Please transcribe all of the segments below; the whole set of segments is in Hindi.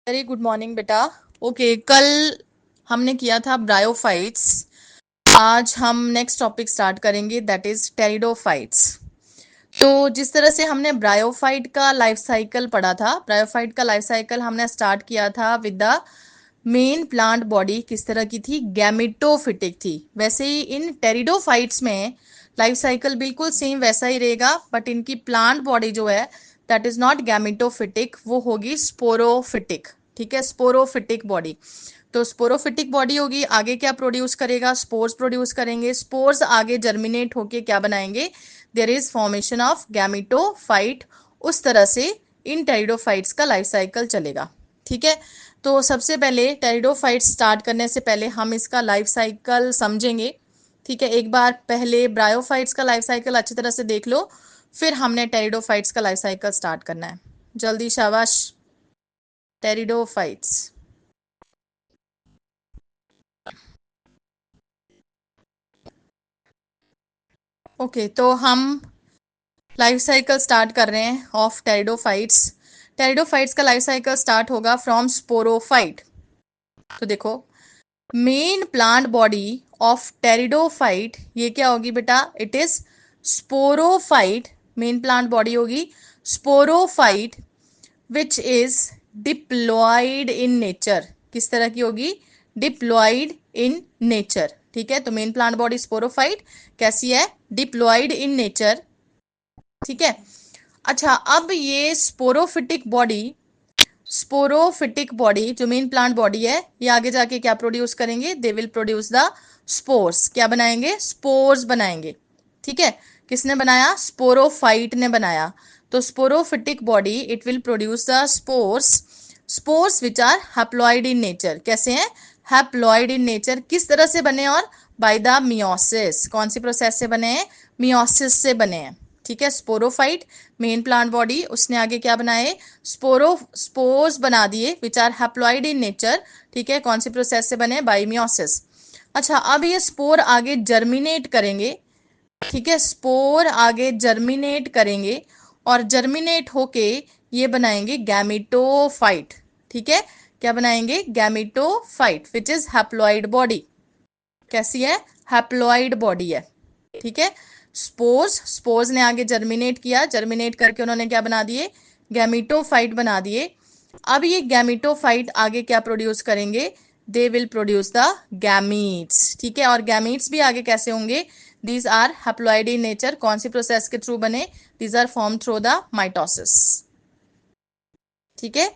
वेरी गुड मॉर्निंग बेटा। ओके, कल हमने किया था ब्रायोफाइट्स। आज हम नेक्स्ट टॉपिक स्टार्ट करेंगे, दैट इज टेरिडोफाइट्स। तो जिस तरह से हमने ब्रायोफाइट का लाइफ साइकिल पढ़ा था, ब्रायोफाइट का लाइफ साइकिल हमने स्टार्ट किया था with the main plant body किस तरह की थी, गैमेटोफिटिक थी। वैसे ही इन टेरिडोफाइट्स में लाइफ साइकिल बिल्कुल सेम वैसा ही रहेगा, बट इनकी प्लांट बॉडी जो है दैट इज नॉट गैमेटोफिटिक, वो होगी स्पोरोफिटिक। ठीक है, स्पोरोफिटिक बॉडी। तो स्पोरोफिटिक बॉडी होगी, आगे क्या प्रोड्यूस करेगा, स्पोर्स प्रोड्यूस करेंगे। स्पोर्स आगे जर्मिनेट होके क्या बनाएंगे, there is formation of gametophyte. उस तरह से इन टेरिडोफाइट्स का लाइफ साइकिल चलेगा। ठीक है, तो सबसे पहले टेरिडोफाइट्स स्टार्ट करने से पहले हम इसका लाइफ साइकिल समझेंगे। ठीक है, एक बार पहले ब्रायोफाइट्स का लाइफ साइकिल अच्छी तरह से देख लो, फिर हमने टेरिडोफाइट्स का लाइफ साइकिल स्टार्ट करना है। जल्दी शाबाश। टेरिडोफाइट्स, ओके, तो हम लाइफ साइकिल स्टार्ट कर रहे हैं ऑफ टेरिडोफाइट्स। टेरिडोफाइट्स का लाइफ साइकिल स्टार्ट होगा फ्रॉम स्पोरोफाइट। तो देखो, main plant body of pteridophyte ये क्या होगी बेटा, it is sporophyte. Main plant body होगी sporophyte which is diploid in nature. किस तरह की होगी, डिप्लॉयड इन नेचर। ठीक है, तो मेन प्लांट बॉडी स्पोरोफाइट कैसी है, डिप्लॉयड इन नेचर। ठीक है, अच्छा, अब ये स्पोरोफिटिक बॉडी जो मेन प्लांट बॉडी है, ये आगे जाके क्या प्रोड्यूस करेंगे, they will produce the spores. क्या बनाएंगे, स्पोर्स बनाएंगे। ठीक है, किसने बनाया, स्पोरोफाइट ने बनाया। तो sporophytic body it will produce the spores, spores which are haploid in nature. कैसे हैं, हैप्लॉइड इन नेचर। किस तरह से बने, और बाय द मियोसिस। कौन सी प्रोसेस से बने हैं, मियोसिस से बने हैं। ठीक है, स्पोरोफाइट मेन प्लांट बॉडी, उसने आगे क्या बनाए, स्पोर्स बना दिए which are haploid in nature. ठीक है, कौन सी प्रोसेस से बने, बाय मियोसिस। अच्छा, अब ये स्पोर आगे जर्मिनेट करेंगे। ठीक है, स्पोर आगे जर्मिनेट करेंगे और जर्मिनेट होके ये बनाएंगे गैमेटोफाइट। ठीक है, क्या बनाएंगे, gametophyte which is haploid body. कैसी है, हैप्लॉइड बॉडी है। ठीक है, स्पोर्स ने आगे जर्मिनेट किया, जर्मिनेट करके उन्होंने क्या बना दिए, गैमेटोफाइट बना दिए। अब ये गैमेटोफाइट आगे क्या प्रोड्यूस करेंगे, they will produce the gametes. ठीक है, और गैमीट्स भी आगे कैसे होंगे, these are haploid in nature. कौन सी प्रोसेस के थ्रू बने, these are form through the mitosis. ठीक है,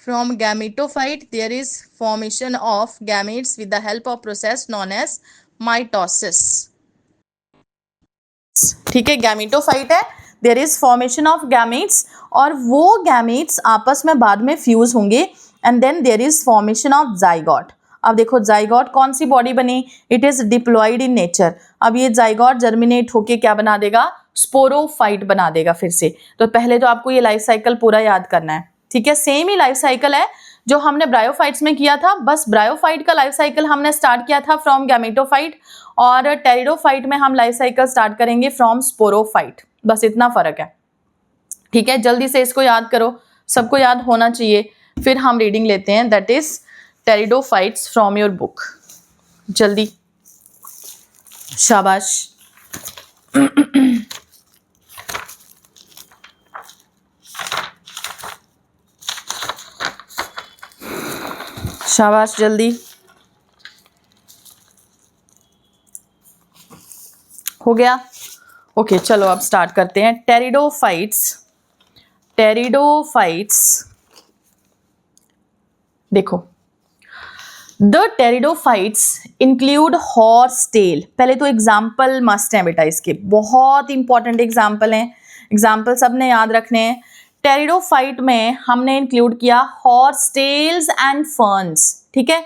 from gametophyte there is formation of gametes with the help of process known as mitosis. ठीक है, गैमेटोफाइट है, there is formation of gametes, और वो गैमेट्स आपस में बाद में फ्यूज होंगे and then there is formation of zygote. अब देखो, जाइगोट कौन सी बॉडी बनी, it is diploid in nature. अब ये जाइगोट जर्मिनेट होके क्या बना देगा, स्पोरोफाइट बना देगा फिर से। तो पहले तो आपको ये लाइफ साइकिल पूरा याद करना है। ठीक है, सेम ही लाइफ साइकिल है जो हमने ब्रायोफाइट्स में किया था, बस ब्रायोफाइट का लाइफ साइकिल हमने स्टार्ट किया था फ्रॉम गैमेटोफाइट, और टेरिडोफाइट में हम लाइफ साइकिल स्टार्ट करेंगे फ्रॉम स्पोरोफाइट। बस इतना फर्क है। ठीक है, जल्दी से इसको याद करो, सबको याद होना चाहिए। फिर हम रीडिंग लेते हैं, that is pteridophytes from your book. जल्दी, शाबाश। शाबाश, जल्दी हो गया। ओके, चलो अब स्टार्ट करते हैं। टेरिडोफाइट्स देखो, the pteridophytes include horse tail. पहले तो एग्जाम्पल मस्ट है बेटा, इसके बहुत इंपॉर्टेंट एग्जाम्पल हैं, एग्जाम्पल सबने याद रखने हैं। टेरिडोफाइट में हमने इंक्लूड किया हॉर्स टेल्स एंड फर्न्स। ठीक है,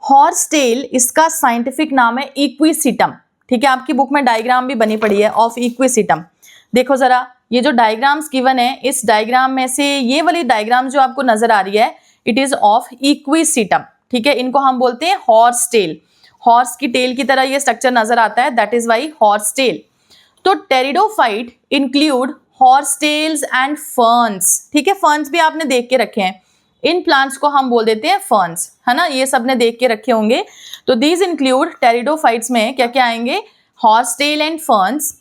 हॉर्स टेल इसका साइंटिफिक नाम है इक्विसिटम। ठीक है, आपकी बुक में डायग्राम भी बनी पड़ी है ऑफ इक्विसिटम। देखो जरा, ये जो डायग्राम्स गिवन है, इस डायग्राम में से ये वाली डायग्राम जो आपको नजर आ रही है, इट इज ऑफ इक्विसिटम। ठीक है, इनको हम बोलते हैं हॉर्स टेल। हॉर्स की टेल की तरह ये स्ट्रक्चर नजर आता है, that is why horse tail. तो pteridophyte include horse tails and ferns. ठीक है, फर्न्स भी आपने देख के रखे हैं, इन प्लांट्स को हम बोल देते हैं फर्न्स, है ना, ये सबने देख के रखे होंगे। तो दीज इंक्लूड टेरिडोफाइट्स में क्या क्या आएंगे, horsetail and ferns.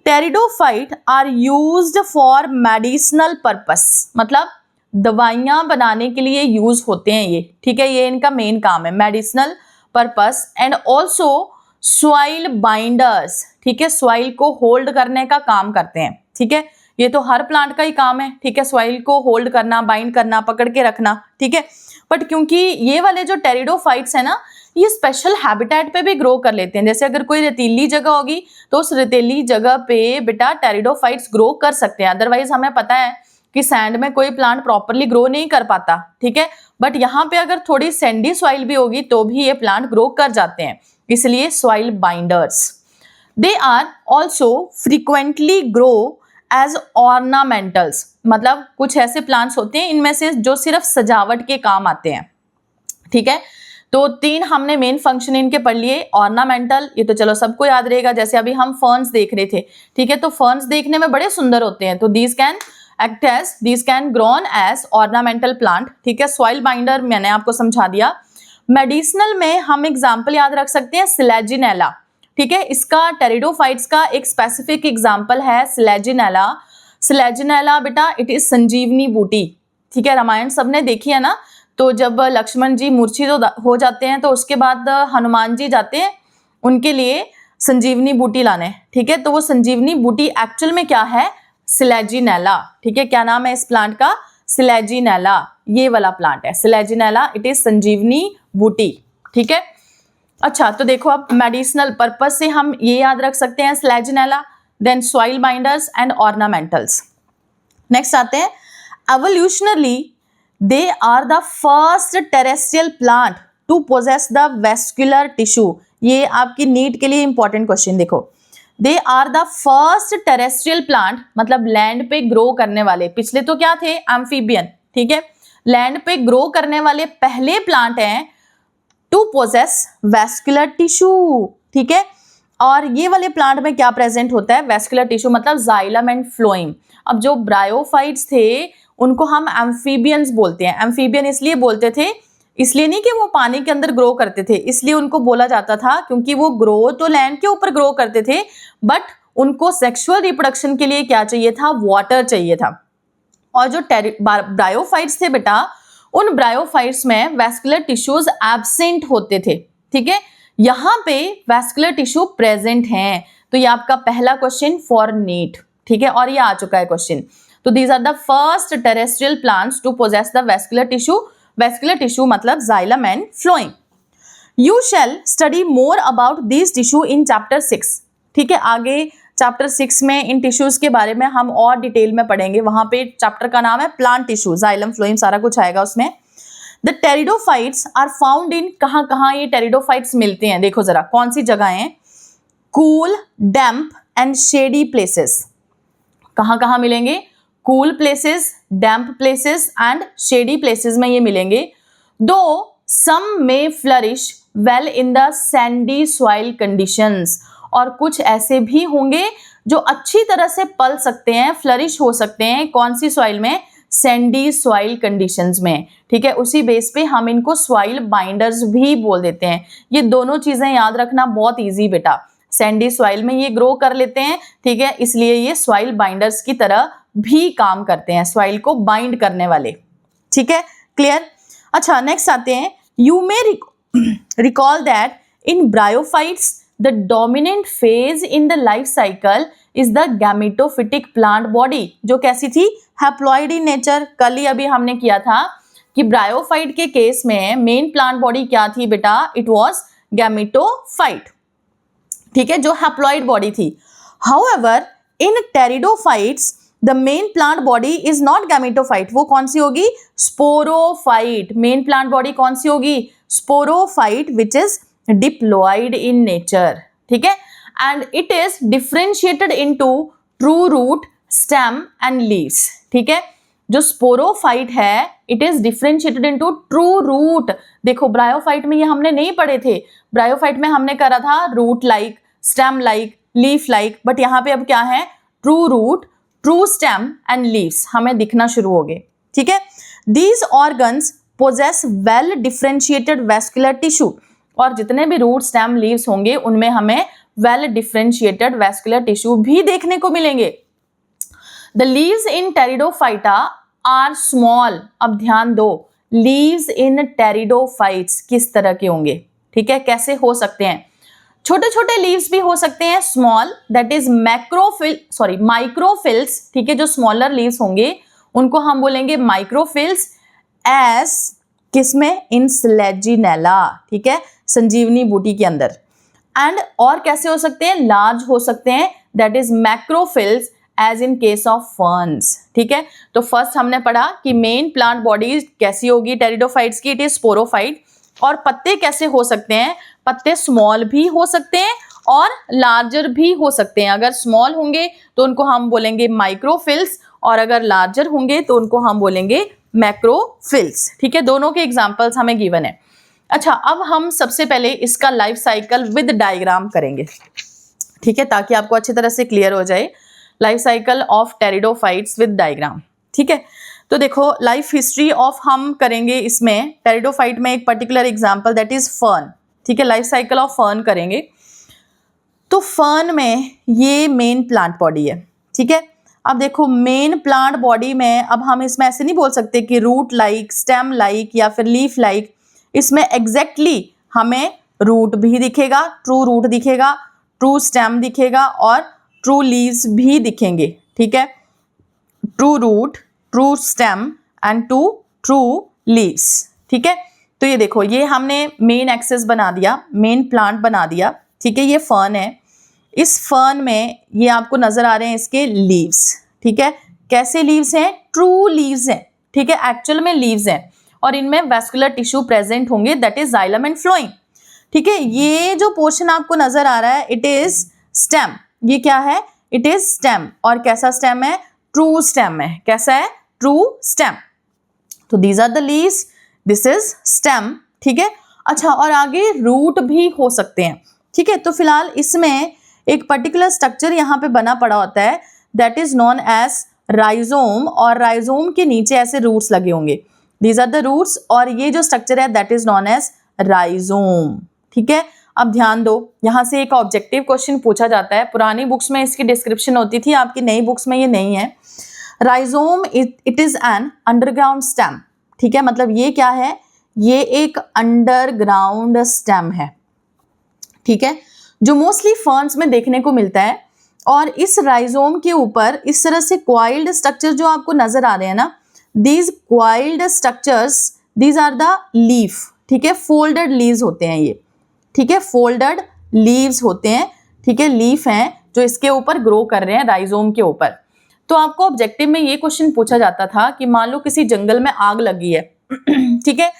Pteridophyte are used for medicinal purpose, मतलब दवाइयां बनाने के लिए यूज होते हैं ये, ठीक है, ये इनका मेन काम है, medicinal purpose. And also soil binders, ठीक है, सॉइल को होल्ड करने का काम करते हैं, ठीक है, ये तो हर प्लांट का ही काम है, ठीक है, सॉइल को होल्ड करना, बाइंड करना, पकड़ के रखना, ठीक है। बट क्योंकि ये वाले जो टेरिडोफाइट्स है ना, ये स्पेशल हैबिटेट पे भी ग्रो कर लेते हैं। जैसे अगर कोई रेतीली जगह होगी तो उस रेतीली जगह पे बेटा टेरिडोफाइट्स ग्रो कर सकते हैं, अदरवाइज हमें पता है कि सैंड में कोई प्लांट प्रॉपरली ग्रो नहीं कर पाता, ठीक है। बट यहाँ पे अगर थोड़ी सैंडी सॉइल भी होगी तो भी ये प्लांट ग्रो कर जाते हैं, इसलिए soil binders. They are also frequently grow as ornamentals, मतलब कुछ ऐसे प्लांट्स होते हैं इनमें से जो सिर्फ सजावट के काम आते हैं, ठीक है। तो 3 हमने मेन फंक्शन इनके पढ़ लिए। ऑर्नामेंटल, ये तो चलो सबको याद रहेगा, जैसे अभी हम फर्न्स देख रहे थे, ठीक है, तो फर्न्स देखने में बड़े सुंदर होते हैं, तो these can grown as ornamental plant, ठीक है। सॉइल बाइंडर मैंने आपको समझा दिया। मेडिसिनल में हम एग्जाम्पल याद रख सकते हैं सिलेजिनेला, ठीक है, इसका टेरिडोफाइट्स का एक स्पेसिफिक एग्जाम्पल है सिलेजिनेला। सिलेजिनेला बेटा इट इज संजीवनी बूटी, ठीक है, रामायण सबने देखी है ना, तो जब लक्ष्मण जी मूर्छित हो जाते हैं तो उसके बाद हनुमान जी जाते हैं उनके लिए संजीवनी बूटी लाने, ठीक है, तो वो संजीवनी बूटी एक्चुअल में क्या है, सिलेजिनेला, ठीक है, क्या नाम है इस प्लांट का, सिलेजिनेला, ये वाला प्लांट है सिलेजिनेला, इट इज संजीवनी बूटी, ठीक है। अच्छा, तो देखो अब मेडिसिनल पर्पस से हम ये याद रख सकते हैं selaginella, then soil binders and ornamentals. Next आते हैं evolutionarily they are the first terrestrial plant to possess the vascular tissue. ये आपकी नीट के लिए इंपॉर्टेंट क्वेश्चन, देखो they are the first terrestrial plant, मतलब लैंड पे ग्रो करने वाले, पिछले तो क्या थे एम्फीबियन, ठीक है, लैंड पे ग्रो करने वाले पहले प्लांट हैं टू पोजेस वेस्कुलर टिश्यू, ठीक है। और ये वाले प्लांट में क्या प्रेजेंट होता है, वेस्कुलर टिश्यू, मतलब जाइलम एंड फ्लोएम। अब जो ब्रायोफाइट्स थे उनको हम एम्फीबियंस बोलते हैं। एम्फीबियन इसलिए बोलते थे, इसलिए नहीं कि वो पानी के अंदर ग्रो करते थे, इसलिए उनको बोला जाता था क्योंकि वो ग्रो तो लैंड के ऊपर ग्रो करते थे, बट उनको सेक्सुअल रिप्रोडक्शन के लिए क्या चाहिए था, वाटर चाहिए था। और जो ब्रायोफाइट्स थे बेटा, उन ब्रायोफाइट्स में वेस्कुलर टिश्यूज एब्सेंट होते थे, ठीक है, यहाँ पे वेस्कुलर टिश्यू प्रेजेंट हैं। तो ये आपका पहला क्वेश्चन फॉर नीट, ठीक है, और ये आ चुका है क्वेश्चन। तो these are the first terrestrial plants to possess the vascular tissue, vascular tissue मतलब xylem and phloem. You shall study more about this tissue in chapter 6, ठीक है, आगे चैप्टर 6 में इन टिश्यूज के बारे में हम और डिटेल में पढ़ेंगे, वहां पे चैप्टर का नाम है प्लांट टिश्यू, जाइलम फ्लोएम सारा कुछ आएगा उसमें। The pteridophytes are found in, कहाँ कहाँ ये टेरिडोफाइट्स मिलते हैं, देखो जरा कौन सी जगह है, cool, damp and shady places. कहाँ कहाँ मिलेंगे, cool places, damp places and shady places में ये मिलेंगे। Though some may flourish well in the sandy soil conditions, और कुछ ऐसे भी होंगे जो अच्छी तरह से पल सकते हैं, फ्लरिश हो सकते हैं, कौन सी सॉइल में, सैंडी सॉइल कंडीशंस में, ठीक है। उसी बेस पे हम इनको सॉइल बाइंडर्स भी बोल देते हैं। ये दोनों चीजें याद रखना बहुत इजी बेटा, सैंडी सॉइल में ये ग्रो कर लेते हैं, ठीक है, इसलिए ये सॉइल बाइंडर्स की तरह भी काम करते हैं, सॉइल को बाइंड करने वाले, ठीक है, क्लियर। अच्छा, नेक्स्ट आते हैं, you may recall that in bryophytes the dominant phase in the life cycle is the gametophytic plant body, जो कैसी थी, हैप्लॉइड इन नेचर। कल ही अभी हमने किया था कि ब्रायोफाइट के केस में मेन प्लांट बॉडी क्या थी बेटा, इट वाज गैमेटोफाइट, ठीक है, जो हैप्लॉइड बॉडी थी। However in pteridophytes the main plant body is not gametophyte, वो कौन सी होगी, स्पोरोफाइट। मेन प्लांट बॉडी कौन सी होगी, sporophyte, which is diploid in nature, ठीक है, and it is differentiated into true root, stem and leaves, ठीक है। जो स्पोरोफाइट है it is differentiated into true root. देखो ब्रायोफाइट में ये हमने नहीं पढ़े थे, ब्रायोफाइट में हमने करा था root like, stem like, leaf like, but यहाँ पे अब क्या है, true root, true stem and leaves हमें दिखना शुरू हो गए, ठीक है। These organs possess well differentiated vascular tissue, और जितने भी रूट स्टेम लीव्स होंगे उनमें हमें वेल डिफरेंशिएटेड वैस्कुलर टिश्यू भी देखने को मिलेंगे। The leaves in pteridophyta are small. अब ध्यान दो, लीव्स इन टेरिडोफाइट्स किस तरह के होंगे, ठीक है, कैसे हो सकते हैं? छोटे छोटे लीव्स भी हो सकते हैं, स्मॉल, दैट इज माइक्रोफिल्स, ठीक है, जो स्मॉलर लीव्स होंगे उनको हम बोलेंगे माइक्रोफिल्स। एस किसमें? इन स्लेजिनेला, ठीक है, संजीवनी बूटी के अंदर। एंड और कैसे हो सकते हैं? लार्ज हो सकते हैं, that is macrophylls as in case of ferns, ठीक है। तो फर्स्ट हमने पढ़ा कि मेन प्लांट बॉडी कैसी होगी टेरिडोफाइट्स की, इट इज स्पोरोफाइट। और पत्ते कैसे हो सकते हैं? पत्ते स्मॉल भी हो सकते हैं और लार्जर भी हो सकते हैं। अगर स्मॉल होंगे तो उनको हम बोलेंगे माइक्रोफिल्स, और अगर लार्जर होंगे तो उनको हम बोलेंगे मैक्रोफिल्स, ठीक है। दोनों के एग्जांपल्स हमें गिवन है। अच्छा, अब हम सबसे पहले इसका लाइफ साइकिल विद डायग्राम करेंगे, ठीक है, ताकि आपको अच्छी तरह से क्लियर हो जाए life cycle of pteridophytes with diagram, ठीक है। तो देखो, लाइफ हिस्ट्री ऑफ हम करेंगे इसमें टेरिडोफाइट में एक particular example that is fern, ठीक है, लाइफ साइकिल ऑफ फर्न करेंगे। तो फर्न में ये मेन प्लांट बॉडी है, ठीक है। अब देखो, मेन प्लांट बॉडी में अब हम इसमें ऐसे नहीं बोल सकते कि रूट लाइक, स्टेम लाइक या फिर लीफ लाइक। इसमें एग्जैक्टली हमें रूट भी दिखेगा, ट्रू रूट दिखेगा, ट्रू स्टेम दिखेगा और ट्रू लीव्स भी दिखेंगे, ठीक है। True root, true stem and true leaves, ठीक है। तो ये देखो, ये हमने मेन एक्सेस बना दिया, मेन प्लांट बना दिया, ठीक है। ये फर्न है, इस फर्न में ये आपको नजर आ रहे हैं इसके लीव्स, ठीक है। कैसे लीव्स हैं? ट्रू लीव्स हैं, ठीक है, एक्चुअल में लीव्स हैं, और इनमें वैस्कुलर टिश्यू प्रेजेंट होंगे, that is xylem and phloem, ठीक है। ये जो पोर्शन आपको नजर आ रहा है इट इज स्टेम। ये क्या है? It is stem. और कैसा स्टेम है? ट्रू स्टेम है। कैसा है? True stem. तो these are the leaves, this is stem, ठीक है। अच्छा, और आगे रूट भी हो सकते हैं, ठीक है। तो फिलहाल इसमें एक पर्टिकुलर स्ट्रक्चर यहाँ पे बना पड़ा होता है, that is known as rhizome, और राइजोम के नीचे ऐसे रूट्स लगे होंगे, दीज आर द रूट्स, और ये जो स्ट्रक्चर है that is known as rhizome, ठीक है। अब ध्यान दो, यहाँ से एक ऑब्जेक्टिव क्वेश्चन पूछा जाता है, पुरानी बुक्स में इसकी डिस्क्रिप्शन होती थी, आपकी नई बुक्स में ये नहीं है। Rhizome it is an underground stem, ठीक है, मतलब ये क्या है? ये एक अंडरग्राउंड स्टेम है, ठीक है, जो मोस्टली फर्न्स में देखने को मिलता है। और इस राइजोम के ऊपर इस तरह से क्वाइल्ड स्ट्रक्चर जो आपको नजर आ रहे हैं ना, these coiled structures, these are the leaf, ठीक है, फोल्डेड लीव्स होते हैं ये, ठीक है, फोल्डेड लीव्स होते हैं, ठीक है, लीफ हैं जो इसके ऊपर ग्रो कर रहे हैं राइजोम के ऊपर। तो आपको ऑब्जेक्टिव में ये क्वेश्चन पूछा जाता था कि मान लो किसी जंगल में आग लगी है, ठीक है,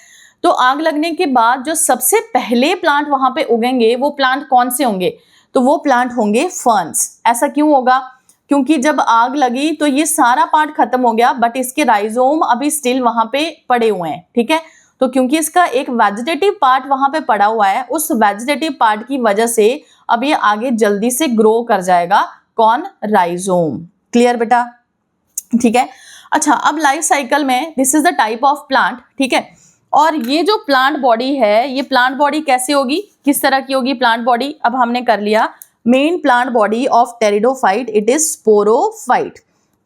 तो आग लगने के बाद जो सबसे पहले प्लांट वहां पे उगेंगे वो प्लांट कौन से होंगे? तो वो प्लांट होंगे फर्न्स। ऐसा क्यों होगा? क्योंकि जब आग लगी तो ये सारा पार्ट खत्म हो गया, बट इसके राइजोम अभी स्टिल वहां पे पड़े हुए हैं, ठीक है। तो क्योंकि इसका एक वेजिटेटिव पार्ट वहां पे पड़ा हुआ है, उस वेजिटेटिव पार्ट की वजह से अब ये आगे जल्दी से ग्रो कर जाएगा। कौन? राइजोम। क्लियर बेटा? ठीक है। अच्छा, अब लाइफ साइकिल में this is the type of plant, ठीक है। और ये जो प्लांट बॉडी है, ये प्लांट बॉडी कैसे होगी, किस तरह की होगी प्लांट बॉडी? अब हमने कर लिया main plant body of pteridophyte, it is sporophyte.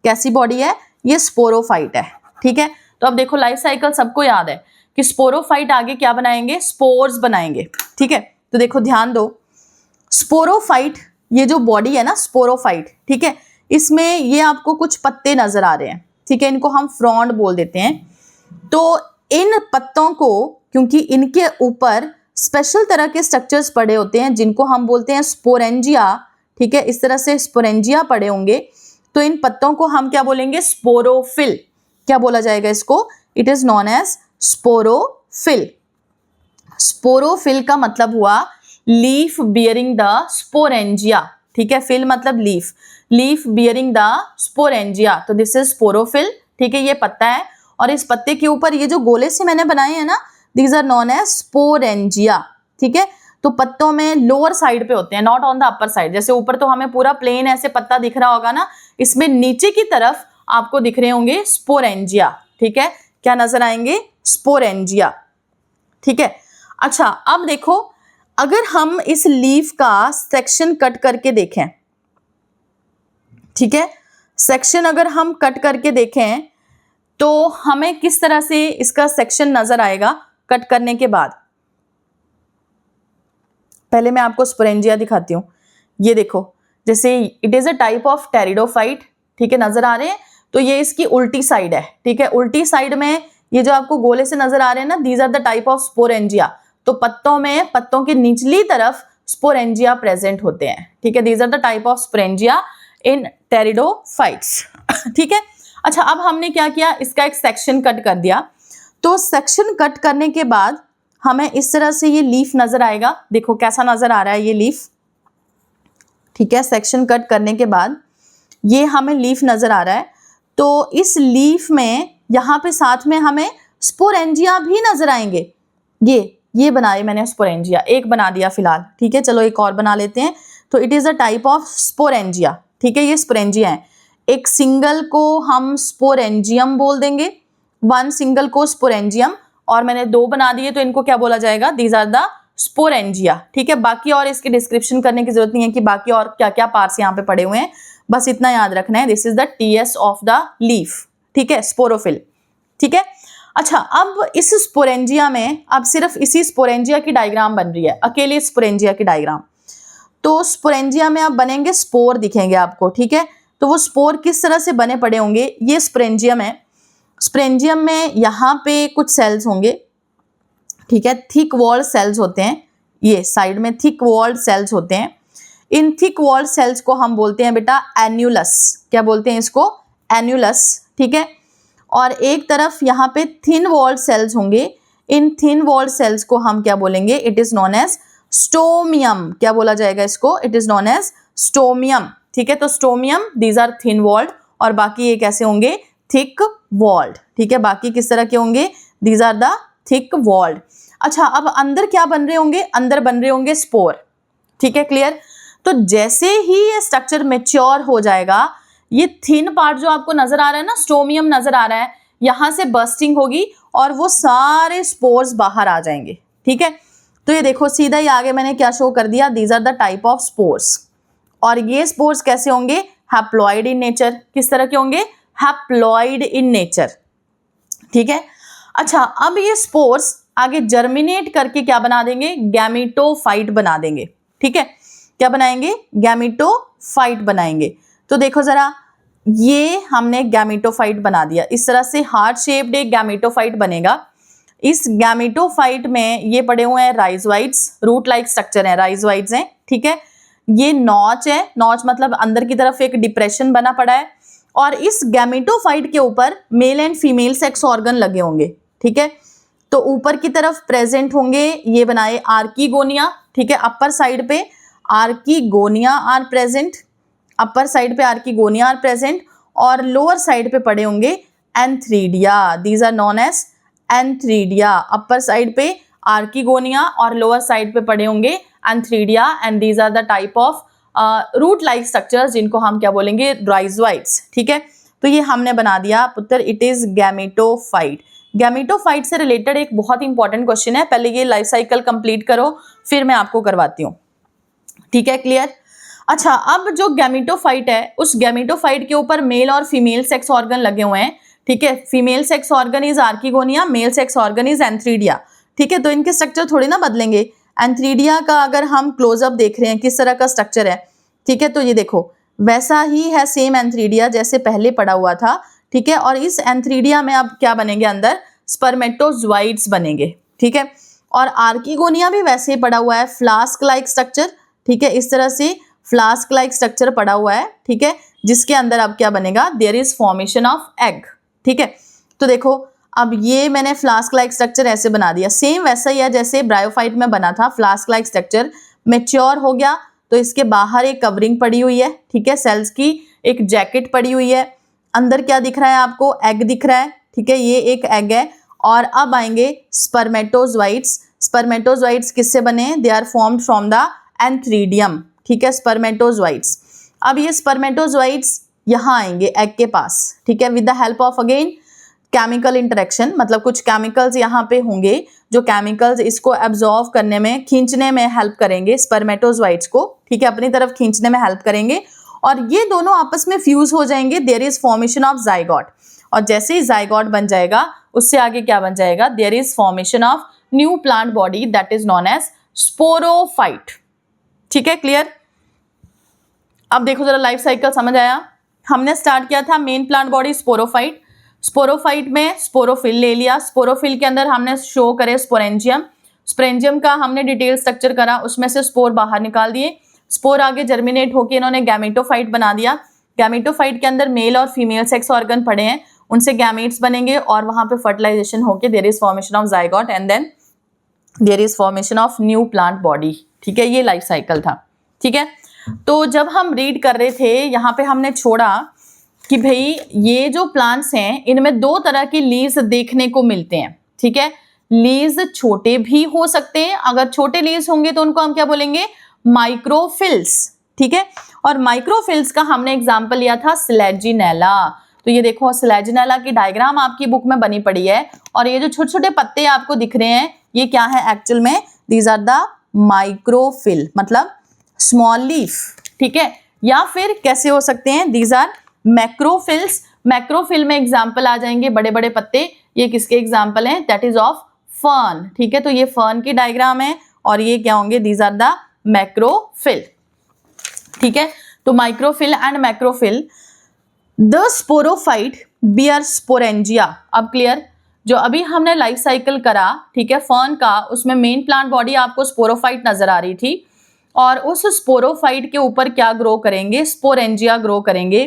कैसी बॉडी है? ये स्पोरोफाइट है, ठीक है। तो अब देखो, लाइफ साइकिल सबको याद है कि स्पोरोफाइट आगे क्या बनाएंगे? स्पोर्स बनाएंगे, ठीक है। तो देखो ध्यान दो, स्पोरोफाइट, ये जो बॉडी है ना स्पोरोफाइट, ठीक है, इसमें ये आपको कुछ पत्ते नजर आ रहे हैं, ठीक है, इनको हम फ्रॉन्ड बोल देते हैं। तो इन पत्तों को, क्योंकि इनके ऊपर स्पेशल तरह के स्ट्रक्चर्स पड़े होते हैं जिनको हम बोलते हैं स्पोरेंजिया, ठीक है, इस तरह से स्पोरेंजिया पड़े होंगे, तो इन पत्तों को हम क्या बोलेंगे? स्पोरोफिल। क्या बोला जाएगा इसको? It is known as sporophyll. Sporophyll का मतलब हुआ लीफ बियरिंग द स्पोरेंजिया, ठीक है, फिल मतलब leaf, leaf bearing the sporangia, तो दिस इज स्पोरोफिल, ठीक है। ये पत्ता है और इस पत्ते के ऊपर ये जो गोले से मैंने बनाए हैं ना, these are known as sporangia, ठीक है। तो पत्तों में लोअर साइड पे होते हैं, not on the upper side. जैसे ऊपर तो हमें पूरा प्लेन ऐसे पत्ता दिख रहा होगा ना, इसमें नीचे की तरफ आपको दिख रहे होंगे स्पोरेंजिया, ठीक है। क्या नजर आएंगे, स्पोरेंजिया। ठीक है, अच्छा अब देखो, अगर हम इस लीफ का सेक्शन कट करके देखें, ठीक है, सेक्शन अगर हम कट करके देखें तो हमें किस तरह से इसका सेक्शन नजर आएगा कट करने के बाद। पहले मैं आपको स्पोरेंजिया दिखाती हूं। ये देखो, जैसे it is a type of pteridophyte, ठीक है, नजर आ रहे हैं। तो ये इसकी उल्टी साइड है, ठीक है, उल्टी साइड में ये जो आपको गोले से नजर आ रहे हैं ना, these are the type of sporangia. तो पत्तों में, पत्तों की निचली तरफ स्पोरेंजिया प्रेजेंट होते हैं, ठीक है, these are the type of sporangia in pteridophytes. ठीक है, अच्छा अब हमने क्या किया, इसका एक सेक्शन कट कर दिया। तो सेक्शन कट करने के बाद हमें इस तरह से ये लीफ नजर आएगा। देखो कैसा नजर आ रहा है ये लीफ, ठीक है, सेक्शन कट करने के बाद ये हमें लीफ नजर आ रहा है। तो इस लीफ में यहाँ पे साथ में हमें स्पोरेंजिया भी नजर आएंगे। ये बनाए मैंने स्पोरेंजिया, एक बना दिया फिलहाल, ठीक है, चलो एक और बना लेते हैं। तो it is a type of sporangia, ठीक है, ये स्पोरेंजिया है। एक सिंगल को हम स्पोरेंजियम बोल देंगे, वन सिंगल को स्पोरेंजियम, और मैंने दो बना दिए तो इनको क्या बोला जाएगा, दीज आर द स्पोरेंजिया। ठीक है, बाकी और इसकी डिस्क्रिप्शन करने की जरूरत नहीं है कि बाकी और क्या क्या पार्ट्स यहाँ पे पड़े हुए हैं, बस इतना याद रखना है, this is the TS of the leaf, ठीक है, स्पोरोफिल। ठीक है, अच्छा अब इस स्पोरेंजिया में अब सिर्फ इसी स्पोरेंजिया की डायग्राम बन रही है, अकेले स्पोरेंजिया की डायग्राम। तो स्पोरेंजिया में अब बनेंगे स्पोर दिखेंगे आपको, ठीक है। तो वो स्पोर किस तरह से बने पड़े होंगे, ये स्पोरेंजियम है। स्पोरेंजियम में यहाँ पे कुछ सेल्स होंगे, ठीक है, थिक वॉल्ड सेल्स होते हैं, ये साइड में थिक वॉल्ड सेल्स होते हैं। इन थिक वॉल्ड सेल्स को हम बोलते हैं बेटा एन्यूलस, क्या बोलते हैं इसको, एन्यूलस, ठीक है। और एक तरफ यहाँ पे थिन वॉल्ड सेल्स होंगे, इन थिन वॉल्ड सेल्स को हम क्या बोलेंगे, it is known as stomium, क्या बोला जाएगा इसको, it is known as stomium. ठीक है, तो stomium these are thin walled, और बाकी ये कैसे होंगे, थिक वॉल्ड। ठीक है, बाकी किस तरह के होंगे, these are the thick walled. अच्छा अब अंदर क्या बन रहे होंगे, अंदर बन रहे होंगे स्पोर। ठीक है, क्लियर। तो जैसे ही ये स्ट्रक्चर मेच्योर हो जाएगा, ये थिन पार्ट जो आपको नजर आ रहा है ना, स्टोमियम नजर आ रहा है, यहां से बर्स्टिंग होगी और वो सारे स्पोर्स बाहर आ जाएंगे। ठीक है, तो ये देखो सीधा ही आगे मैंने क्या शो कर दिया, these are the type of spores. और ये स्पोर्स कैसे होंगे, हैप्लॉइड इन नेचर, किस तरह के होंगे, हैप्लॉइड इन नेचर। ठीक है, अच्छा अब ये स्पोर्स आगे जर्मिनेट करके क्या बना देंगे, गैमेटोफाइट बना देंगे। ठीक है, क्या बनाएंगे, गैमेटोफाइट बनाएंगे। तो देखो जरा, ये हमने गैमेटोफाइट बना दिया, इस तरह से हार्ट शेप्ड एक गैमेटोफाइट बनेगा। इस गैमेटोफाइट में ये पड़े हुए हैं राइजोइड्स, रूट लाइक स्ट्रक्चर है, राइजोइड्स हैं। ठीक है, ये नॉच है, नॉच मतलब अंदर की तरफ एक डिप्रेशन बना पड़ा है, और इस गैमेटोफाइट के ऊपर male and female sex organ लगे होंगे। ठीक है, तो ऊपर की तरफ प्रेजेंट होंगे, ये बनाए आर्कीगोनिया। ठीक है, अपर साइड पे archegonia are present, upper side पे आर्कीगोनिया आर प्रेजेंट, और लोअर साइड पे पड़े होंगे antheridia, these are known as antheridia. Upper side पे आर्कीगोनिया और लोअर साइड पे पड़े होंगे antheridia, and these are the type of root like structures जिनको हम क्या बोलेंगे, राइजोइड्स। ठीक है, तो ये हमने बना दिया पुत्र, इट इज गैमेटोफाइट। गैमेटोफाइट से रिलेटेड एक बहुत इंपॉर्टेंट क्वेश्चन है, पहले ये लाइफ साइकिल कंप्लीट करो फिर मैं आपको करवाती हूँ। ठीक है, क्लियर। अच्छा अब जो गैमेटोफाइट है, उस गैमेटोफाइट के ऊपर मेल और फीमेल सेक्स ऑर्गन लगे हुए हैं। ठीक है, female sex organ is archegonia, male sex organ is antheridia. ठीक है, तो इनके स्ट्रक्चर थोड़ी ना बदलेंगे। एंथ्रीडिया का अगर हम क्लोजअप देख रहे हैं किस तरह का स्ट्रक्चर है, ठीक है, तो ये देखो वैसा ही है सेम एंथ्रीडिया जैसे पहले पड़ा हुआ था। ठीक है, और इस एंथ्रीडिया में अब क्या बनेंगे, अंदर स्पर्मेटोजोइड्स बनेंगे। ठीक है, और आर्कीगोनिया भी वैसे ही पड़ा हुआ है, फ्लास्क लाइक स्ट्रक्चर। ठीक है, इस तरह से फ्लास्क लाइक स्ट्रक्चर पड़ा हुआ है। ठीक है, जिसके अंदर अब क्या बनेगा, there is formation of egg. ठीक है, तो देखो अब ये मैंने फ्लास्क लाइक स्ट्रक्चर ऐसे बना दिया, सेम वैसा ही है जैसे ब्रायोफाइट में बना था। फ्लास्क लाइक स्ट्रक्चर मेच्योर हो गया तो इसके बाहर एक कवरिंग पड़ी हुई है। ठीक है, सेल्स की एक जैकेट पड़ी हुई है, अंदर क्या दिख रहा है आपको, एग दिख रहा है। ठीक है, ये एक एग है, और अब आएंगे स्पर्मेटोजोइड्स। स्पर्मेटोजोइड्स किससे बने, they are formed from the antheridium. ठीक है, स्पर्मेटोजोइड्स। अब ये स्पर्मेटोजोइड्स यहाँ आएंगे एग के पास। ठीक है, with the help of again chemical interaction, मतलब कुछ केमिकल्स यहाँ पे होंगे जो केमिकल्स इसको एब्जॉर्व करने में, खींचने में हेल्प करेंगे स्पर्मेटोजोइट्स को, ठीक है, अपनी तरफ खींचने में हेल्प करेंगे और ये दोनों आपस में फ्यूज हो जाएंगे, there is formation of zygote. और जैसे ही जाइगोट बन जाएगा उससे आगे क्या बन जाएगा, there is formation of new plant body that is known as sporophyte. ठीक है, क्लियर। अब देखो जरा लाइफ साइकिल समझ आया। हमने स्टार्ट किया था main plant body sporophyte, sporophyte में स्पोरोफिल ले लिया, स्पोरोफिल के अंदर हमने शो करे स्पोरेंजियम, स्पोरेंजियम का हमने डिटेल स्ट्रक्चर करा, उसमें से स्पोर बाहर निकाल दिए, स्पोर आगे जर्मिनेट होकर इन्होंने गैमेटोफाइट बना दिया, गैमेटोफाइट के अंदर मेल और फीमेल सेक्स ऑर्गन पड़े हैं, उनसे गैमेट्स बनेंगे और वहां पे फर्टिलाइजेशन होके there is formation of zygote and then there is formation of new plant body. ठीक है, ये लाइफ साइकिल था। ठीक है, तो जब हम रीड कर रहे थे यहाँ पे हमने छोड़ा कि भाई ये जो प्लांट्स हैं इनमें दो तरह की लीव्स देखने को मिलते हैं। ठीक है, लीव्स छोटे भी हो सकते हैं, अगर छोटे लीव्स होंगे तो उनको हम क्या बोलेंगे, माइक्रोफिल्स। ठीक है, और माइक्रोफिल्स का हमने एग्जांपल लिया था स्लेजिनेला। तो ये देखो स्लेजिनेला की डायग्राम आपकी बुक में बनी पड़ी है और ये जो छोटे छोटे पत्ते आपको दिख रहे हैं ये क्या है एक्चुअल में, दीज आर द माइक्रोफिल, मतलब स्मॉल लीफ। ठीक है, या फिर कैसे हो सकते हैं, दीज आर मैक्रोफिल्स। मैक्रोफिल में एग्जाम्पल आ जाएंगे बड़े बड़े पत्ते, ये किसके एग्जाम्पल हैं, दैट इज ऑफ फर्न। ठीक है, तो ये फर्न की डायग्राम है और ये क्या होंगे, दीज आर द मैक्रोफिल। ठीक है, तो microphyll and macrophyll. The sporophyte bear sporangia. अब क्लियर, जो अभी हमने लाइफ साइकिल करा, ठीक है, फर्न का, उसमें मेन प्लांट बॉडी आपको स्पोरोफाइट नजर आ रही थी और उस स्पोरोफाइट के ऊपर क्या ग्रो करेंगे, स्पोरेंजिया ग्रो करेंगे,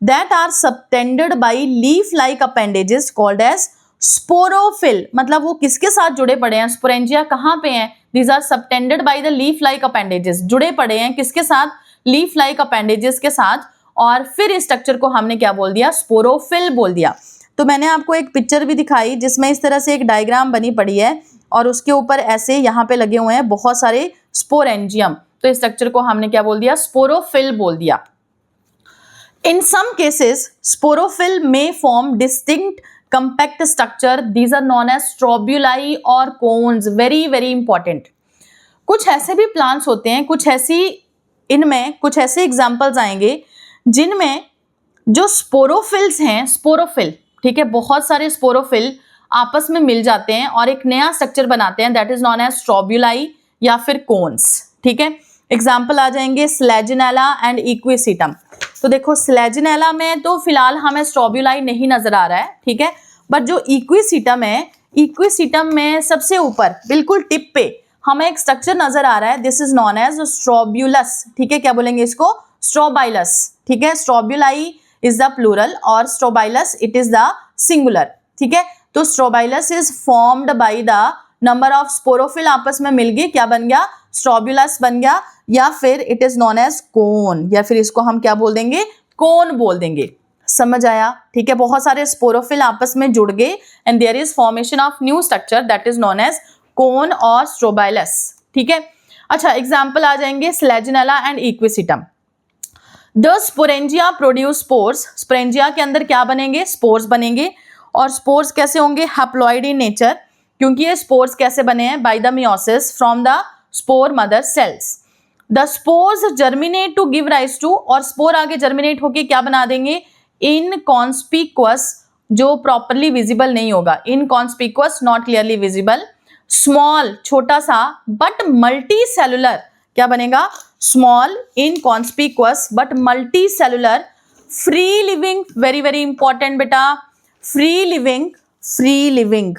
that are subtended by leaf like appendages called as sporophyll. मतलब वो किसके साथ जुड़े पड़े हैं, स्पोरेंजिया कहाँ पे हैं, these are subtended by the leaf like appendages, जुड़े पड़े हैं किसके साथ, लीफ लाइक अपेंडेजेस के साथ, और फिर इस स्ट्रक्चर को हमने क्या बोल दिया, स्पोरोफिल बोल दिया। तो मैंने आपको एक पिक्चर भी दिखाई जिसमें इस तरह से एक डायग्राम बनी पड़ी है और उसके ऊपर ऐसे यहाँ पे लगे हुए हैं बहुत सारे स्पोरेंजियम, तो इस स्ट्रक्चर को हमने क्या बोल दिया, स्पोरोफिल बोल दिया। इन सम केसेस स्पोरोफिल में form distinct compact structure, these are known as strobili और कोन्स। Very very important. कुछ ऐसे भी प्लांट्स होते हैं, कुछ ऐसी, इनमें कुछ ऐसे एग्जांपल्स आएंगे जिनमें जो स्पोरोफिल्स हैं, स्पोरोफिल, ठीक है, बहुत सारे स्पोरोफिल आपस में मिल जाते हैं और एक नया स्ट्रक्चर बनाते हैं, दैट इज नॉन एज स्ट्रोब्यूलाई या फिर कोन्स। ठीक है, एग्जाम्पल आ जाएंगे स्लेजिनेला एंड इक्विसिटम। तो देखो स्लेजिनेला में तो फिलहाल हमें स्ट्रोब्यूलाई नहीं नजर आ रहा है, ठीक है, बट जो इक्विसिटम है, इक्विसिटम में सबसे ऊपर बिल्कुल टिप पे हमें एक स्ट्रक्चर नजर आ रहा है, दिस इज नॉन एज स्ट्रोब्यूलस। ठीक है, क्या बोलेंगे इसको, स्ट्रोबाइलस। ठीक है, स्ट्रोब्यूलाई इज द प्लूरल और strobilus it is the singular. ठीक है, तो strobilus is formed by the number of sporophyll आपस में मिल गए, क्या बन गया, स्ट्रोब्यूलस बन गया, या फिर इट इज नॉन एज कोन, या फिर इसको हम क्या बोल देंगे, कोन बोल देंगे। समझ आया। ठीक है, बहुत सारे स्पोरोफिल आपस में जुड़ गए and there is formation of new structure that is known as cone और स्ट्रोबाइलस। ठीक है, अच्छा एग्जाम्पल आ जाएंगे Selaginella and Equisetum. The sporangia produce spores. Sporangia के अंदर क्या बनेंगे, स्पोर्स बनेंगे, और स्पोर्स कैसे होंगे, हैप्लॉइड इन नेचर, क्योंकि ये स्पोर्स कैसे बने हैं, by the meiosis from the spore mother cells. The spores germinate to give rise to, और स्पोर आगे जर्मिनेट होके क्या बना देंगे, इनकॉन्स्पिक्वस, जो प्रॉपरली विजिबल नहीं होगा, inconspicuous not clearly visible, small छोटा सा, बट मल्टी सेलुलर, क्या बनेगा, small inconspicuous but multi cellular, free living, very very important बेटा, free living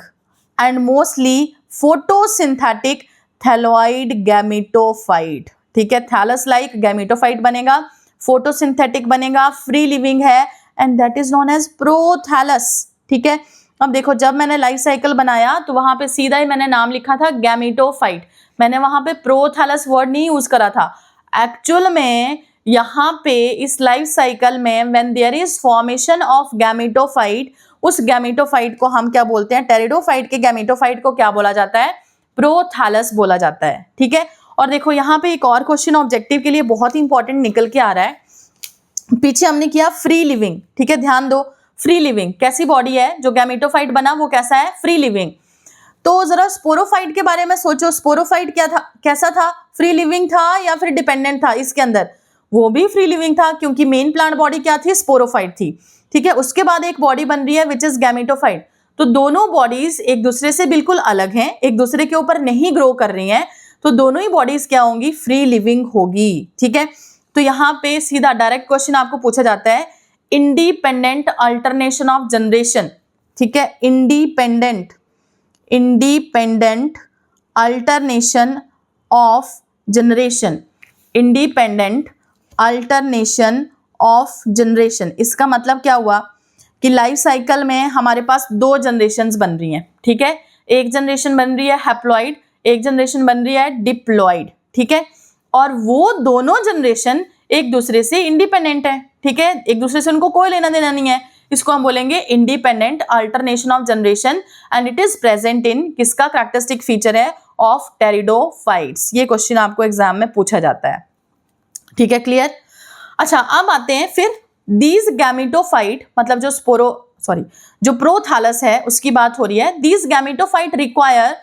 and mostly photosynthetic thalloid gametophyte. ठीक है, थैलस लाइक गैमेटोफाइट बनेगा, फोटोसिंथेटिक बनेगा, फ्री लिविंग है and that is known as prothallus. ठीक है, अब देखो जब मैंने लाइफ साइकिल बनाया तो वहां पे सीधा ही मैंने नाम लिखा था गैमेटोफाइट, मैंने वहां पे प्रोथैलस वर्ड नहीं यूज करा था। एक्चुअल में यहाँ पे इस लाइफ साइकिल में when there is formation of gametophyte, उस गैमेटोफाइट को हम क्या बोलते हैं, टेरिडोफाइट के गैमेटोफाइट को क्या बोला जाता है, प्रोथैलस बोला जाता है। ठीक है, और देखो यहाँ पे एक और क्वेश्चन ऑब्जेक्टिव के लिए बहुत ही इंपॉर्टेंट निकल के आ रहा है, पीछे हमने किया फ्री लिविंग। ठीक है, ध्यान दो, फ्री लिविंग। कैसी बॉडी है जो गैमेटोफाइट बना, वो कैसा है, फ्री लिविंग। तो जरा स्पोरोफाइट के बारे में सोचो, स्पोरोफाइट क्या था, कैसा था, फ्री लिविंग था या फिर डिपेंडेंट था इसके अंदर, वो भी फ्री लिविंग था क्योंकि मेन प्लांट बॉडी क्या थी, स्पोरोफाइट थी। ठीक है, उसके बाद एक बॉडी बन रही है विच इज गैमेटोफाइट। तो दोनों बॉडीज एक दूसरे से बिल्कुल अलग हैं, एक दूसरे के ऊपर नहीं ग्रो कर रही हैं, तो दोनों ही बॉडीज क्या होंगी, फ्री लिविंग होगी। ठीक है, तो यहाँ पे सीधा डायरेक्ट क्वेश्चन आपको पूछा जाता है, इंडिपेंडेंट अल्टरनेशन ऑफ जनरेशन। ठीक है, independent alternation of generation, independent alternation of generation. इसका मतलब क्या हुआ कि लाइफ साइकिल में हमारे पास दो जनरेशन्स बन रही हैं। ठीक है, एक जनरेशन बन रही है हैप्लॉइड, एक जनरेशन बन रही है डिप्लॉइड। ठीक है, और वो दोनों जनरेशन एक दूसरे से इंडिपेंडेंट है। ठीक है, एक दूसरे से उनको कोई लेना देना नहीं है, इसको हम बोलेंगे independent alternation of generation and it is present in, किसका कैरेक्टरिस्टिक फीचर है, ऑफ टेरिडोफाइट्स। ये क्वेश्चन आपको एग्जाम में पूछा जाता है। ठीक है, क्लियर। अच्छा, अब आते हैं फिर दीज गैमेटोफाइट, मतलब जो प्रोथैलस है उसकी बात हो रही है। These gametophyte require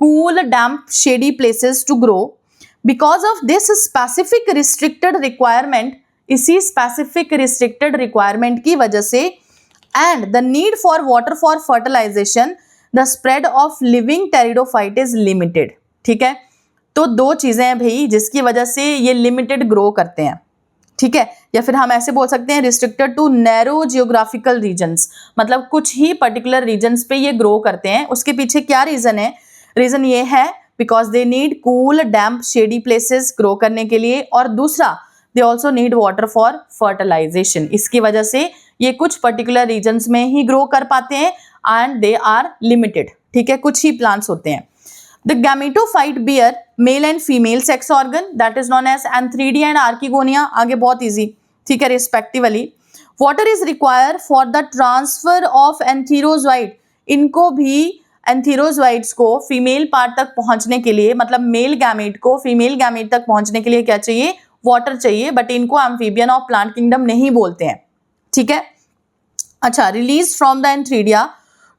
cool damp shady places to grow because of this specific restricted requirement, इसी स्पेसिफिक रिस्ट्रिक्टेड रिक्वायरमेंट की वजह से, and the need for water for fertilisation, the spread of living pteridophyte is limited. ठीक है, तो दो चीजें हैं भाई जिसकी वजह से ये लिमिटेड ग्रो करते हैं। ठीक है, या फिर हम ऐसे बोल सकते हैं restricted to narrow geographical regions, मतलब कुछ ही पर्टिकुलर रीजन्स पे ये ग्रो करते हैं। उसके पीछे क्या रीजन है, रीजन ये है because they need cool damp shady places ग्रो करने के लिए, और दूसरा they also need water for fertilisation. इसकी वजह से ये कुछ पर्टिकुलर रीजन्स में ही ग्रो कर पाते हैं एंड दे आर लिमिटेड। ठीक है, कुछ ही प्लांट्स होते हैं। The gametophyte bear male and female sex organ that is known as antheridia and archegonia, आगे बहुत easy। ठीक है, respectively water is required for the transfer of antherozoite, इनको भी एंथीरोजोइट्स को फीमेल पार्ट तक पहुंचने के लिए, मतलब मेल गैमेट को फीमेल गैमेट तक पहुंचने के लिए क्या चाहिए, वाटर चाहिए, बट इनको एम्फीबियन ऑफ प्लांट किंगडम नहीं बोलते हैं। ठीक है, अच्छा, release from the antheridia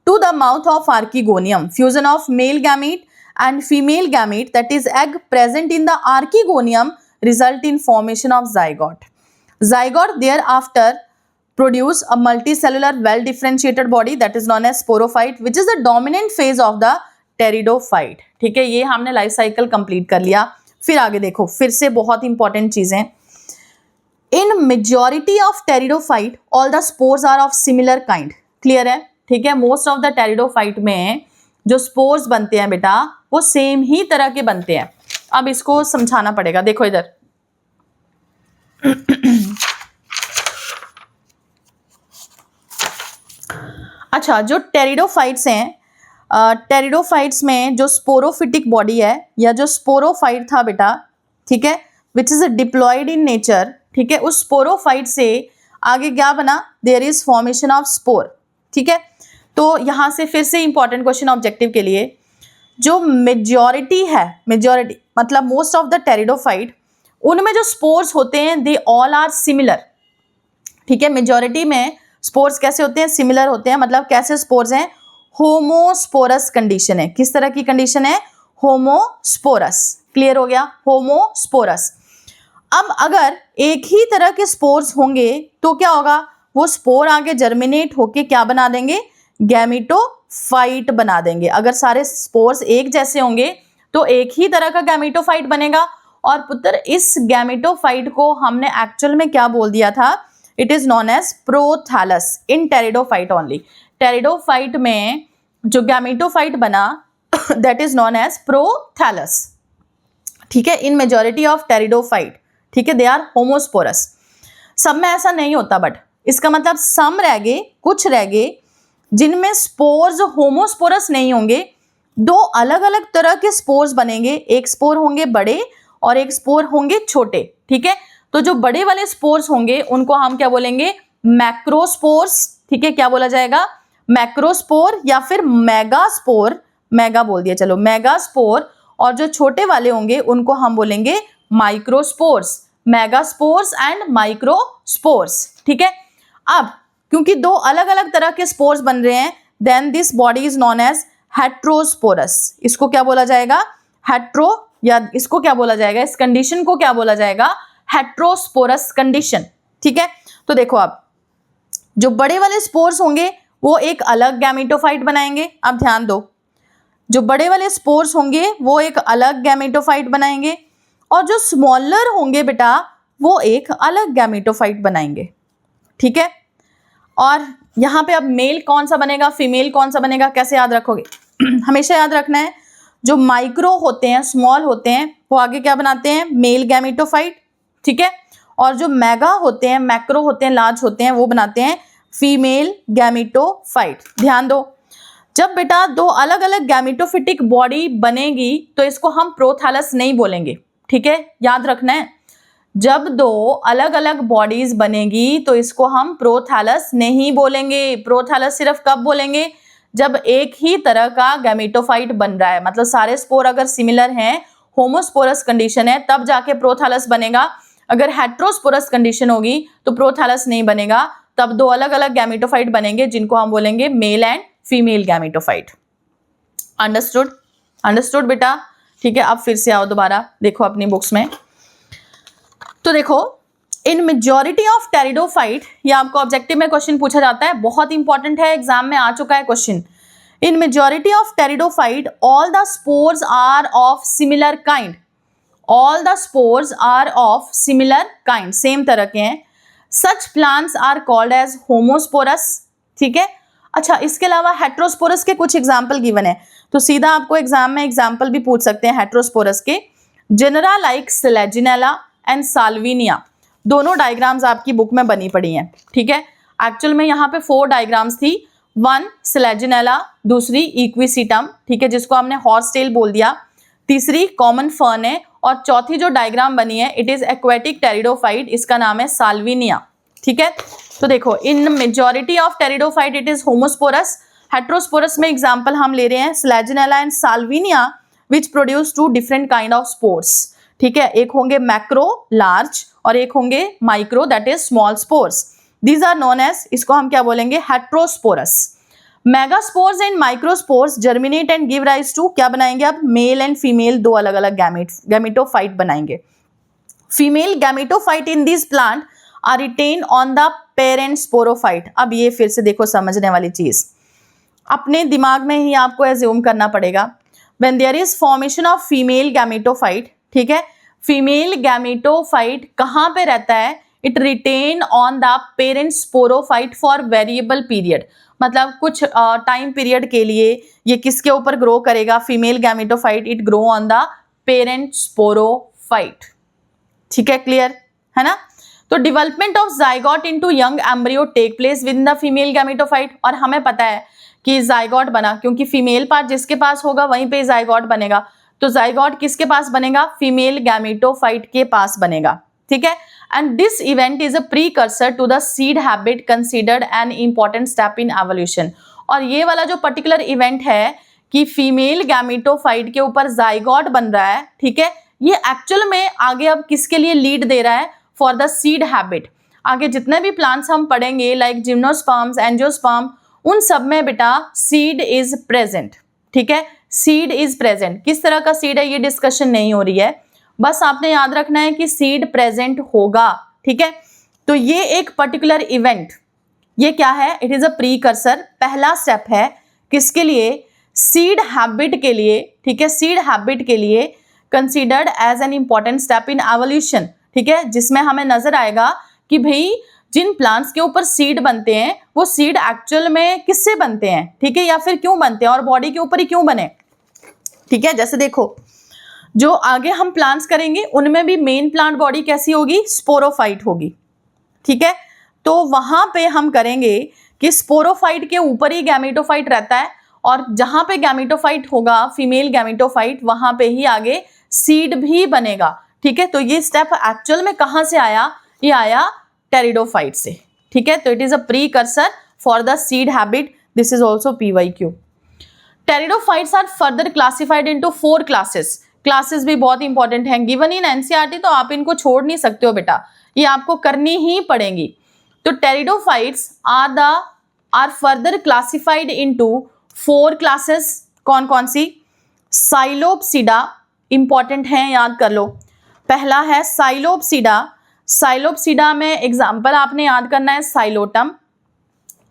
to the mouth of archegonium, fusion of male gamete and female gamete, that is egg present in the archegonium, result in formation of zygote. Zygote thereafter produce a multicellular well differentiated body that is known as sporophyte, which is the dominant phase of the pteridophyte. ठीक है, ये हमने लाइफ साइकिल कंप्लीट कर लिया। फिर आगे देखो, फिर से बहुत इंपॉर्टेंट चीजें। In majority of pteridophyte all the spores are of similar kind. Clear है, ठीक है, मोस्ट ऑफ द टेरिडोफाइट में जो स्पोर्स बनते हैं बेटा वो सेम ही तरह के बनते हैं। अब इसको समझाना पड़ेगा, देखो इधर अच्छा, जो टेरिडोफाइट्स हैं, टेरिडोफाइट्स में जो स्पोरोफिटिक बॉडी है या जो स्पोरोफाइट था बेटा, ठीक है, which is diploid in nature. ठीक है, उस स्पोरोफाइट से आगे क्या बना, there is formation of spore. ठीक है, तो यहां से फिर से इंपॉर्टेंट क्वेश्चन ऑब्जेक्टिव के लिए, जो मेजॉरिटी है, मेजॉरिटी मतलब मोस्ट ऑफ द टेरिडोफाइट, उनमें जो स्पोर्स होते हैं दे ऑल आर सिमिलर। ठीक है, मेजॉरिटी में स्पोर्स कैसे होते हैं, सिमिलर होते हैं। मतलब कैसे स्पोर्स हैं, होमोस्पोरस कंडीशन है। किस तरह की कंडीशन है, होमोस्पोरस। क्लियर हो गया, होमोस्पोरस। अब अगर एक ही तरह के स्पोर्स होंगे तो क्या होगा, वो स्पोर आगे जर्मिनेट होके क्या बना देंगे, गैमेटोफाइट बना देंगे। अगर सारे स्पोर्स एक जैसे होंगे तो एक ही तरह का गैमेटोफाइट बनेगा। और पुत्र, इस गैमेटोफाइट को हमने एक्चुअल में क्या बोल दिया था, it is known as prothallus in pteridophyte only. Pteridophyte में जो गैमेटोफाइट बना that is known as prothallus. ठीक है, इन मेजॉरिटी ऑफ टेरिडोफाइट, ठीक है, दे आर होमोस्पोरस। सब में ऐसा नहीं होता, बट इसका मतलब सम रह गए, कुछ रह गए जिनमें स्पोर्स होमोस्पोरस नहीं होंगे। दो अलग अलग तरह के स्पोर्स बनेंगे, एक स्पोर होंगे बड़े और एक स्पोर होंगे छोटे। ठीक है, तो जो बड़े वाले स्पोर्स होंगे उनको हम क्या बोलेंगे, मैक्रोस्पोर्स। ठीक है, क्या बोला जाएगा, मैक्रोस्पोर या फिर मेगास्पोर, मेगा बोल दिया चलो, मेगास्पोर। और जो छोटे वाले होंगे उनको हम बोलेंगे माइक्रोस्पोर्स, मेगास्पोर्स एंड माइक्रोस्पोर्स। ठीक है, अब क्योंकि दो अलग अलग तरह के स्पोर्स बन रहे हैं, then this body is known as heterosporous. इसको क्या बोला जाएगा? हेट्रो, या इसको क्या बोला जाएगा? इस कंडीशन को क्या बोला जाएगा? Heterosporous condition. ठीक है, तो देखो आप, जो बड़े वाले स्पोर्स होंगे वो एक अलग गैमेटोफाइट बनाएंगे। अब ध्यान दो, जो बड़े वाले स्पोर्स होंगे वो एक अलग गैमेटोफाइट बनाएंगे, और जो स्मॉलर होंगे बेटा वो एक अलग गैमेटोफाइट बनाएंगे। ठीक है, और यहाँ पे अब मेल कौन सा बनेगा, फीमेल कौन सा बनेगा, कैसे याद रखोगे? हमेशा याद रखना है, जो माइक्रो होते हैं, स्मॉल होते हैं, वो आगे क्या बनाते हैं? Male gametophyte. ठीक है, और जो मेगा होते हैं, मैक्रो होते हैं, लार्ज होते हैं, वो बनाते हैं फीमेल गैमेटोफाइट। ध्यान दो, जब बेटा दो अलग अलग गैमेटोफिटिक बॉडी बनेगी तो इसको हम प्रोथैलस नहीं बोलेंगे। ठीक है, याद रखना है, जब दो अलग अलग बॉडीज बनेगी तो इसको हम प्रोथैलस नहीं बोलेंगे। प्रोथैलस सिर्फ कब बोलेंगे? जब एक ही तरह का गैमेटोफाइट बन रहा है, मतलब सारे स्पोर अगर सिमिलर हैं, होमोस्पोरस कंडीशन है, तब जाके प्रोथैलस बनेगा। अगर हेट्रोस्पोरस कंडीशन होगी तो प्रोथैलस नहीं बनेगा, तब दो अलग अलग गैमेटोफाइट बनेंगे जिनको हम बोलेंगे male and female gametophyte. Understood? Understood बेटा? ठीक है, अब फिर से आओ दोबारा, देखो अपनी बुक्स में। तो देखो, इन मेजॉरिटी ऑफ टेरिडोफाइट, ये आपको ऑब्जेक्टिव में क्वेश्चन पूछा जाता है, बहुत इंपॉर्टेंट है, एग्जाम में आ चुका है question. In majority of pteridophyte all the spores are of similar kind. All the spores are of similar kind, same तरह के हैं। Such plants are called as homosporous. ठीक है, अच्छा, इसके अलावा हेट्रोस्पोरस के कुछ एग्जाम्पल गिवन है, तो सीधा आपको एग्जाम में एग्जाम्पल भी पूछ सकते हैं हेट्रोस्पोरस के। Genera like Selaginella and Salvinia, दोनों डायग्राम्स आपकी बुक में बनी पड़ी हैं। ठीक है, एक्चुअल में यहाँ पे 4 डायग्राम्स थी, 1 सेलेजिनेला, दूसरी इक्विसीटम, ठीक है, जिसको हमने हॉर्स टेल बोल दिया, तीसरी कॉमन फर्न है, और चौथी जो डायग्राम बनी है इट इज एक्वेटिक टेरिडोफाइट, इसका नाम है साल्विनिया। ठीक है, तो देखो, in majority of pteridophyte it is homosporous. Heterosporous में एग्जांपल हम ले रहे हैं Selaginella and Salvinia, which produce 2 different kind of spores. ठीक है, एक होंगे मैक्रो लार्ज और एक होंगे micro that is small spores. These are known as, इसको हम क्या बोलेंगे? Heterosporous. Megaspores and microspores germinate and give rise to, क्या बनाएंगे? अब मेल एंड फीमेल दो अलग अलग गैमेटोफाइट बनाएंगे। Female gametophyte in this plant are retain on the parent sporophyte. अब ये फिर से देखो समझने वाली चीज, अपने दिमाग में ही आपको एज्यूम करना पड़ेगा। When there is formation of female gametophyte, ठीक है, फीमेल गैमेटोफाइट कहाँ पे रहता है? It retain on the parent sporophyte for variable period, मतलब कुछ टाइम पीरियड के लिए ये किसके ऊपर ग्रो करेगा? Female gametophyte, it grow on the parent sporophyte. ठीक है, क्लियर है ना? तो development of zygote into young embryo take place with the female gametophyte, और हमें पता है कि जाइगोट बना, क्योंकि फीमेल पार्ट जिसके पास होगा वहीं पे जाइगोट बनेगा, तो जाइगोट किसके पास बनेगा? फीमेल गैमेटोफाइट के पास बनेगा। ठीक है, and this event is a precursor to the seed habit considered an important step in evolution. और ये वाला जो पर्टिकुलर इवेंट है कि फीमेल गैमेटोफाइट के ऊपर जाइगोट बन रहा है, ठीक है, ये एक्चुअल में आगे अब किसके लिए लीड दे रहा है? For the seed habit. आगे जितने भी प्लांट्स हम पढ़ेंगे लाइक जिम्नोस्पर्म्स, एंजियोस्पर्म, उन सब में बेटा सीड इज प्रेजेंट। ठीक है, सीड इज प्रेजेंट। किस तरह का सीड है ये डिस्कशन नहीं हो रही है, बस आपने याद रखना है कि सीड प्रेजेंट होगा। ठीक है, तो ये एक पर्टिकुलर इवेंट, ये क्या है? इट इज अ प्रीकर्सर, पहला स्टेप है किसके लिए? सीड हैबिट के लिए। ठीक है, सीड हैबिट के लिए considered as an important step in evolution. ठीक है, जिसमें हमें नजर आएगा कि भाई जिन प्लांट्स के ऊपर सीड बनते हैं वो सीड एक्चुअल में किससे बनते हैं, ठीक है, या फिर क्यों बनते हैं और बॉडी के ऊपर ही क्यों बने। ठीक है, जैसे देखो जो आगे हम प्लांट्स करेंगे उनमें भी मेन प्लांट बॉडी कैसी होगी? स्पोरोफाइट होगी। ठीक है, तो वहां पे हम करेंगे कि स्पोरोफाइट के ऊपर ही गैमेटोफाइट रहता है, और जहां पे गैमेटोफाइट होगा फीमेल गैमेटोफाइट, वहां पे ही आगे सीड भी बनेगा। ठीक है, तो ये स्टेप एक्चुअल में कहां से आया? ये आया टेरिडोफाइट से। ठीक है, तो it is a precursor for the seed habit. This is also PYQ। Pteridophytes are further classified into 4 classes. Classes भी बहुत इंपॉर्टेंट हैं, गिवन इन NCERT, तो आप इनको छोड़ नहीं सकते हो बेटा, ये आपको करनी ही पड़ेगी। तो pteridophytes are further classified into 4 classes. कौन कौन सी? साइलोपसीडा, इंपॉर्टेंट है, याद कर लो। पहला है साइलोपसीडा। साइलोपसीडा में एग्जाम्पल आपने याद करना है साइलोटम।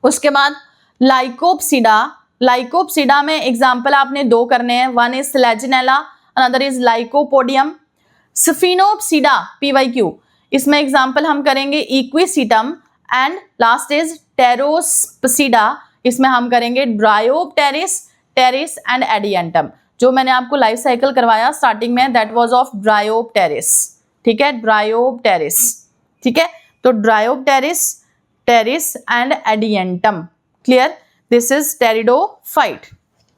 उसके बाद लाइकोपसीडा। लाइकोपसीडा में एग्जाम्पल आपने 2 करने हैं, one is Selaginella, another is Lycopodium. Sphenopsida PYQ, इसमें एग्जाम्पल हम करेंगे Equisetum. And last is Pteropsida, इसमें हम करेंगे ड्रायोप्टेरिस, टेरिस एंड एडियंटम। जो मैंने आपको लाइफ साइकिल करवाया स्टार्टिंग में, दैट वाज ऑफ ड्रायोप्टेरिस। ठीक है, ड्रायोप्टेरिस। ठीक है, तो Dryopteris, Pteris and Adiantum. Clear? This is pteridophyte.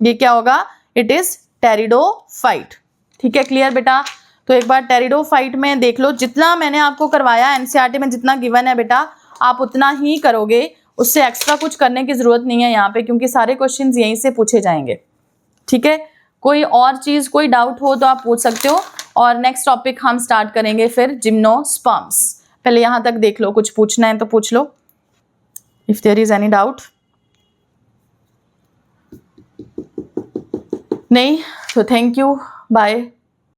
ये क्या होगा? It is pteridophyte. ठीक है, क्लियर बेटा? तो एक बार टेरिडोफाइट में देख लो, जितना मैंने आपको करवाया एनसीईआरटी में जितना गिवन है बेटा, आप उतना ही करोगे, उससे एक्स्ट्रा कुछ करने की जरूरत नहीं है यहाँ पे, क्योंकि सारे क्वेश्चंस यहीं से पूछे जाएंगे। ठीक है, कोई और चीज, कोई डाउट हो तो आप पूछ सकते हो। और नेक्स्ट टॉपिक हम स्टार्ट करेंगे फिर जिम्नोस्पर्म्स। पहले यहाँ तक देख लो, कुछ पूछना है तो पूछ लो if there is any doubt. नहीं तो थैंक यू, बाय।